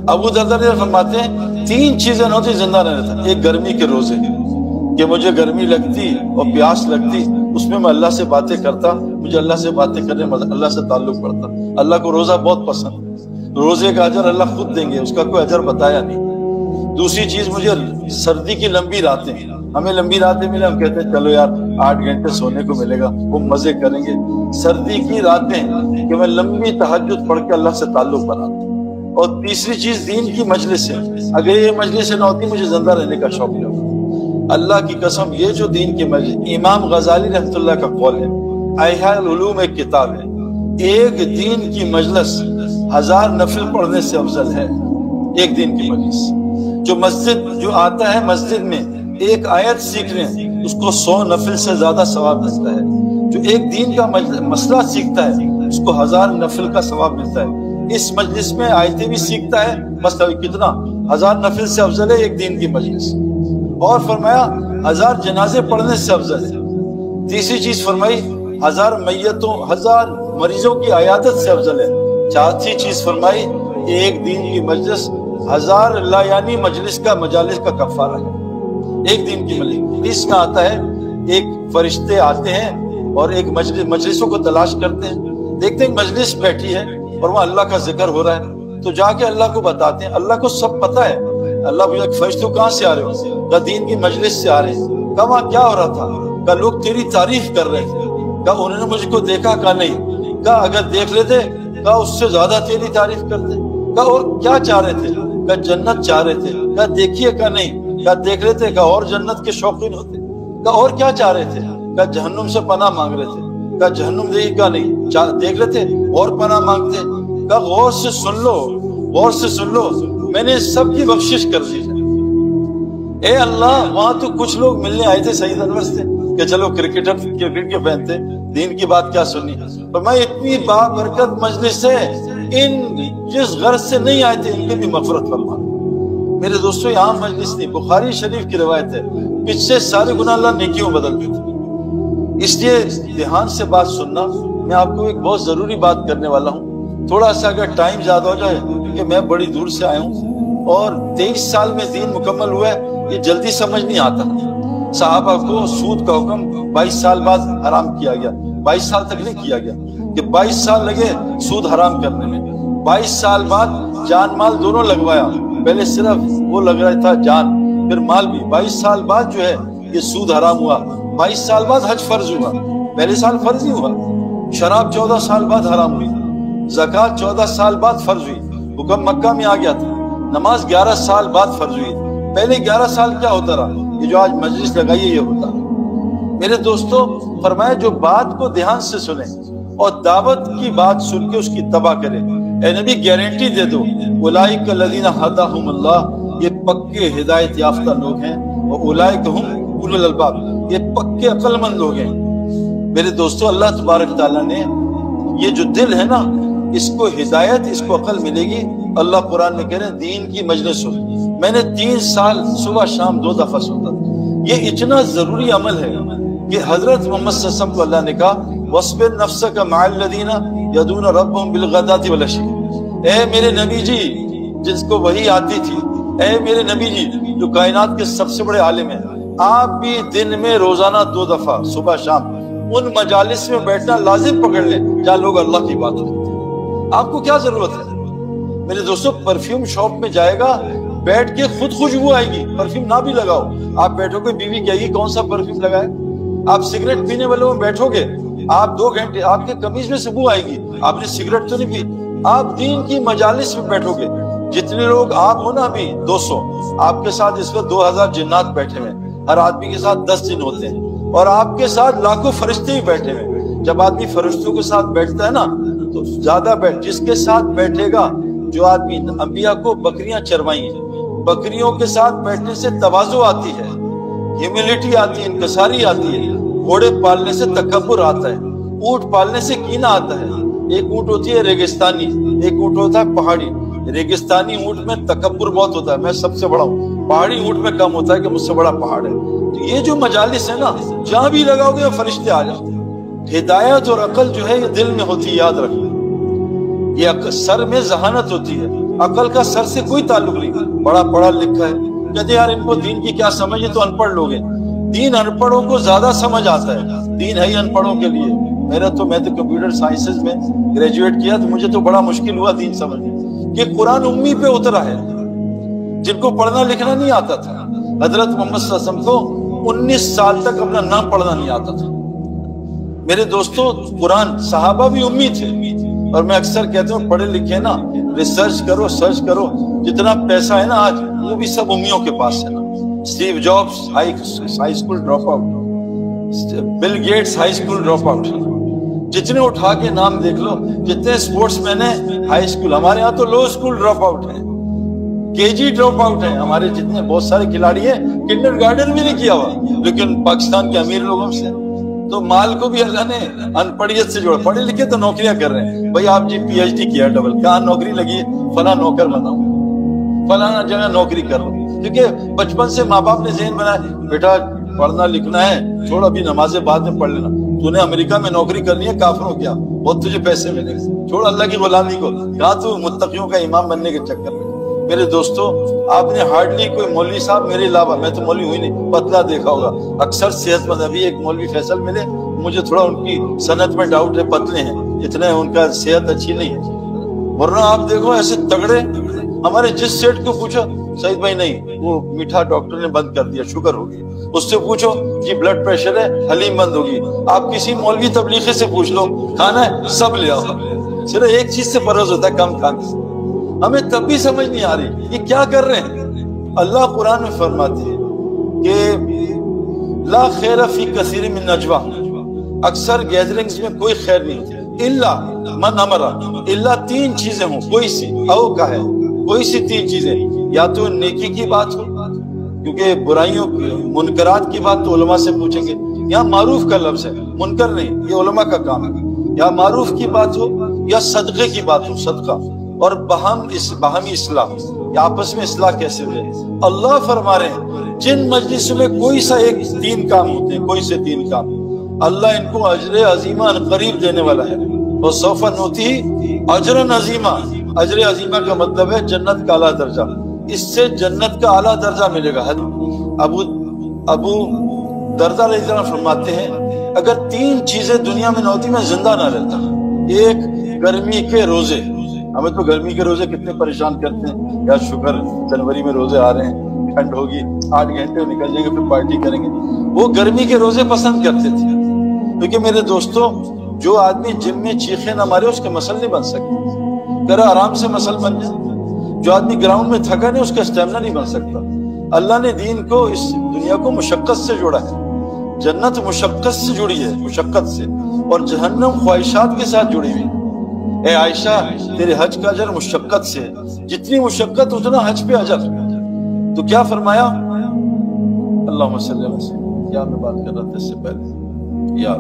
ابو درداء فرماتے ہیں 3 چیزیں نہ ہوتی زندہ رہنے تھا. ایک گرمی کے روزے کہ مجھے گرمی لگتی اور پیاس لگتی، اس میں میں اللہ سے باتیں کرتا، مجھے اللہ سے باتیں کرنے اللہ سے تعلق پڑتا. اللہ کو روزہ بہت پسند، روزے کا اجر اللہ خود دیں گے، اس کا کوئی اجر بتایا نہیں. دوسری چیز مجھے سردی کی لمبی راتیں، ہمیں لمبی راتیں ملے ہم کہتے ہیں چلو یار 8 گھنٹے سونے کو ملے گا، وہ مزے کریں گے. سردی کی راتیں کہ میں لمبی تہجد پڑھ کے اللہ سے تعلق بناتا. اور تیسری چیز دین کی مجلس ہے، اگر یہ مجلس نہ ہوتی مجھے زندہ رہنے کا شوق نہیں ہوتا. اللہ کی قسم یہ جو دین کی مجلس، امام غزالی رحمۃ اللہ کا قول ہے، احیاء العلوم ایک کتاب ہے، ایک دین کی مجلس 1000 نفل پڑھنے سے افضل ہے. ایک دین کی مجلس جو مسجد جو آتا ہے مسجد میں ایک آیت سیکھنے اس کو 100 نفل سے زیادہ ثواب ملتا ہے. جو ایک دین کا مسئلہ سیکھتا ہے اس کو 1000 نفل کا ثواب ملتا ہے. اس مجلس میں آیتیں بھی سیکھتا ہے، مسئلہ کتنا 1000 نفل سے افضل ہے ایک دین کی مجلس. اور فرمایا 1000 جنازے پڑھنے سے افضل ہے. تیسری چیز فرمائی 1000 میتوں 1000 مریضوں کی عیادت سے افضل ہے. چوتھی چیز فرمائی ایک دین کی مجلس 1000 لایانی مجلس کا کفارہ ہے. ایک دن کی مجلس اس میں آتا ہے، ایک فرشتے آتے ہیں اور ایک مجلسوں کو تلاش کرتے ہیں، دیکھتے ہیں مجلس بیٹھی ہے اور وہاں اللہ کا ذکر ہو رہا ہے تو جا کے اللہ کو بتاتے ہیں. اللہ کو سب پتہ ہے. اللہ پوچھا فرشتوں کہاں سے آ رہے ہو؟ کہا دین کی مجلس سے آ رہے ہیں. کہا وہاں کیا ہو رہا تھا؟ کہا لوگ تیری تعریف کر رہے تھے. کہا انہوں نے مجھ کو دیکھا؟ کہا نہیں. کہا اگر دیکھ لیتے کہا اس سے زیادہ تیری تعریف کرتے. کہا اور کیا چاہ رہے تھے؟ کہا جنت چاہ رہے تھے. کہا دیکھیے؟ کہا نہیں. کہا دیکھ لیتے؟ کہا اور جنت کے شوقین ہوتے. کہا اور کیا چاہ رہے تھے؟ کہا جہنم سے پناہ مانگ رہے تھے. کہا جہنم دیکھی؟ کہا نہیں. دیکھ لیتے اور پناہ مانگتے. کہا غور سے سن لو، غور سے سن لو، میں نے سب کی بخشش کر دی ہے. اے اللہ وہاں تو کچھ لوگ ملنے آئے تھے سعید انور سے کہ چلو کرکٹ کے فین تھے، دین کی بات کیا سنی. اور میں اتنی بابرکت مجلس ہے، ان جس غرض سے نہیں آئے تھے ان کی بھی مغفرت فرما. میرے دوستو یہ عام مجلس نہیں، بخاری شریف کی روایت ہے پچھلے سارے گناہ اللہ نیکیوں بدل دیتے. اس لیے دھیان سے بات سننا. میں آپ کو ایک بہت ضروری بات کرنے والا ہوں. تھوڑا سا اگر ٹائم زیادہ ہو جائے کیونکہ میں بڑی دور سے آیا ہوں اور 23 سال میں دین مکمل ہوا ہے، یہ جلدی سمجھ نہیں آتا. صحابہ کو سود کا حکم 22 سال بعد حرام کیا گیا. 22 سال تک نہیں کیا گیا کہ 22 سال لگے سود حرام کرنے میں. 22 سال بعد جان مال دونوں لگوایا. پہلے صرف وہ لگ رہا تھا جان، پھر مال بھی. 22 سال بعد جو ہے یہ سود حرام ہوا. 22 سال بعد حج فرض ہوا. پہلے سال فرض ہی ہوا. شراب 14 سال بعد حرام ہوئی. زکوٰۃ 14 سال بعد فرض ہوئی. حکم مکہ میں آ گیا تھا. نماز 11 سال بعد فرض ہوئی. پہلے 11 سال کیا ہوتا رہا؟ یہ جو آج مجلس لگائی ہے یہ ہوتا رہا. میرے دوستو فرمایا جو بات کو دھیان سے سنیں اور دعوت کی بات سن کے اس کی تباہ کریں. اے نبی گارنٹی دے دو اولئک الذین ھداھم اللہ، یہ پکے ہدایت یافتہ لوگ ہیں. اور اولئک ھم اولو الالباب، یہ پکے عقل مند لوگ ہیں. میرے دوستو اللہ تبارک تعالیٰ نے یہ جو دل ہے نا اس کو ہدایت، اس کو عقل ملے گی. اللہ قرآن میں کہہ رہے ہیں دین کی مجلس ہو. میں نے 3 سال صبح شام 2 دفعہ سنتا تھا. یہ اتنا ضروری عمل ہے کہ حضرت محمد صلی اللہ علیہ وسلم کو اللہ نے کہا وَاصْبِرْ نَفْسَكَ مَعَ الَّذِينَ يَدْعُونَ رَبَّهُمْ بِالْغَدَاةِ وَالْعَشِيِّ. اے میرے نبی جی جس کو وحی آتی تھی، اے میرے نبی جی جو کائنات کے سب سے بڑے عالم ہیں، آپ بھی دن میں روزانہ 2 دفعہ صبح شام ان مجالس میں بیٹھنا لازم پکڑ لیں جہاں لوگ اللہ کی بات کرتے ہیں. آپ کو کیا ضرورت ہے؟ میرے دوستو پرفیوم شاپ میں جائے گا بیٹھ کے خود خوشبو آئے گی. پرفیوم نہ بھی لگاؤ، آپ بیٹھو گے بیوی کہے گی کون سا پرفیوم لگائے. آپ سگریٹ پینے والوں میں بیٹھو گے، آپ 2 گھنٹے آپ کے قمیض میں سے بو آئے گی، آپ نے سگریٹ تو نہیں پی. آپ دین کی مجالس میں بیٹھو گے، جتنے لوگ آپ ہو نا ابھی 200، آپ کے ساتھ اس وقت 2000 جنات بیٹھے ہوئے. ہر آدمی کے ساتھ 10 جن ہوتے ہیں اور آپ کے ساتھ لاکھوں فرشتے ہی بیٹھے ہوئے. جب آدمی فرشتوں کے ساتھ بیٹھتا ہے نا تو زیادہ جس کے ساتھ بیٹھے گا، جو آدمی انبیاء کو بکریاں چروائی ہیں، بکریوں کے ساتھ بیٹھنے سے تواضع آتی ہے، ہیوملٹی آتی ہے، انکساری آتی ہے. گھوڑے پالنے سے تکبر آتا ہے، اونٹ پالنے سے کینہ آتا ہے. ایک اونٹ ہوتی ہے ریگستانی، ایک اونٹ ہوتا ہے پہاڑی. ریگستانی اونٹ میں تکبر بہت ہوتا ہے، میں سب سے بڑا ہوں. پہاڑی اونٹ میں کم ہوتا ہے کہ مجھ سے بڑا پہاڑ ہے. تو یہ جو مجالس ہے نا جہاں بھی لگاؤ گے فرشتے آ جاتے ہیں. ہدایت اور عقل جو ہے یہ دل میں ہوتی ہے، یاد رکھنا. یہ سر میں ذہانت ہوتی ہے، عقل کا سر سے کوئی تعلق نہیں۔ بڑا پڑھا لکھا ہے، کہتے یار ان کو دین کی کیا سمجھ ہے، تو ان پڑھ لوگ ہیں۔ دین ان پڑھوں کو زیادہ سمجھ آتا ہے، دین ہے ہی ان پڑھوں کے لیے۔ میں تو کمپیوٹر سائنسز میں گریجویٹ کیا، تو مجھے تو بڑا مشکل ہوا دین سمجھنا، کہ قرآن امی پہ اترا ہے، جن کو پڑھنا لکھنا نہیں آتا تھا۔ حضرت محمد صلی اللہ علیہ وسلم کو 19 سال تک اپنا نام پڑھنا نہیں آتا تھا۔ میرے دوستو، قرآن صحابہ بھی امی تھے، اور میں اکثر کہتا ہوں پڑھے لکھے نا، ریسرچ کرو، سرچ کرو، جتنا پیسہ ہے نا آج وہ بھی سب امیوں کے پاس ہے نا۔ Steve Jobs high school dropout, Bill Gates high school dropout, جتنے اٹھا کے نام دیکھ لو، جتنے سپورٹس مین ہیں ہائی اسکول، ہمارے ہاں تو لو اسکول ڈراپ آؤٹ ہیں، کے جی ڈراپ آؤٹ ہیں، ہمارے جتنے بہت سارے کھلاڑی ہیں کنڈر گارڈن بھی نہیں کیا ہوا، لیکن پاکستان کے امیر لوگوں سے۔ تو مال کو بھی اللہ نے ان پڑھیت سے جوڑا، پڑھے لکھے تو نوکریاں کر رہے ہیں، بھائی آپ جی پی ایچ ڈی کیا ڈبل، کہاں نوکری لگی ہے، فلاں نوکر بناؤ، فلاں جگہ نوکری کر لو، کیونکہ بچپن سے ماں باپ نے ذہن بنایا بیٹا پڑھنا لکھنا ہے، چھوڑ ابھی نمازیں بعد میں پڑھ لینا، تو نے امریکہ میں نوکری کرنی ہے کافروں کیا، بہت تجھے پیسے ملیں گے، چھوڑ اللہ کی غلامی کو، کہاں تو متقیوں کا امام بننے کے چکر میں۔ میرے دوستو، آپ نے ہارڈلی کوئی مولوی صاحب میرے علاوہ، میں تو مولوی ہوئی نہیں، پتلا دیکھا ہوگا، اکثر صحت مند، ابھی ایک مولوی فیصل ملے، مجھے تھوڑا ان کی صنعت میں ڈاؤٹ ہے، پتلے ہیں اتنے، ان کا صحت اچھی نہیں ہے، ورنہ آپ دیکھو ایسے تگڑے۔ ہمارے جس سیٹ کو پوچھو، سعید بھائی نہیں وہ میٹھا ڈاکٹر نے بند کر دیا، شوگر ہوگی، اس سے پوچھو جی بلڈ پریشر ہے، حلیم بند ہوگی، آپ کسی مولوی تبلیغی سے پوچھ لو کھانا ہے، سب لے آؤ، صرف ایک چیز سے پرہیز ہوتا ہے، کم کھانے سے۔ ہمیں تب بھی سمجھ نہیں آ رہی یہ کیا کر رہے ہیں۔ اللہ قرآن میں فرماتے ہیں کہ لا خیر فی کثیر من نجوا، اکثر گیدرنگز میں کوئی خیر نہیں ہوتی، الا من امر، الا تین چیزیں ہوں، کوئی سی او کا ہے، کوئی سی تین چیزیں، یا تو نیکی کی بات ہو، کیونکہ برائیوں منکرات کی بات تو علماء سے پوچھیں گے، یہاں معروف کا لفظ ہے، منکر نہیں، یہ علماء کا کام ہے، یا معروف کی بات ہو یا صدقے کی بات ہو، صدقہ، اور باہمی اصلاح، یا آپس میں اصلاح کیسے ہوئے۔ اللہ فرما رہے ہیں جن مجلس میں کوئی سا ایک تین کام ہوتے ہیں، کوئی سے تین کام، اللہ ان کو اجر عظیمہ قریب دینے والا ہے، اور سوف نؤتیہ اجرا عظیمہ، اجر عظیمہ کا مطلب ہے جنت کا اعلیٰ درجہ، اس سے جنت کا اعلیٰ درجہ ملے گا۔ ابو دردہ رضی اللہ عنہ فرماتے ہیں اگر تین چیزیں دنیا میں نہ ہوتی میں زندہ نہ رہتا۔ ایک، گرمی کے روزے، ہمیں تو گرمی کے روزے کتنے پریشان کرتے ہیں، یا شکر جنوری میں روزے آ رہے ہیں، ٹھنڈ ہوگی 8 گھنٹے نکل جائیں گے پھر پارٹی کریں گے، وہ گرمی کے روزے پسند کرتے تھے، کیونکہ میرے دوستو جو آدمی جم میں چیخے نہ مارے اس کے مسل نہیں بن سکتے، ذرا آرام سے مسل بن جائے، جو آدمی گراؤنڈ میں تھکا نہیں اس کا اسٹیمنا نہیں بن سکتا۔ اللہ نے دین کو، اس دنیا کو مشقت سے جوڑا ہے، جنت مشقت سے جڑی ہے، مشقت سے، اور جہنم خواہشات کے ساتھ جڑی ہوئی۔ اے عائشہ تیرے حج کا اجر مشقت سے ہے، جتنی مشقت اتنا حج پہ اجر۔ تو کیا فرمایا، اللہم صلی اللہ علیہ وسلم، کیا میں بات کر رہا تھا اس سے پہلے، یا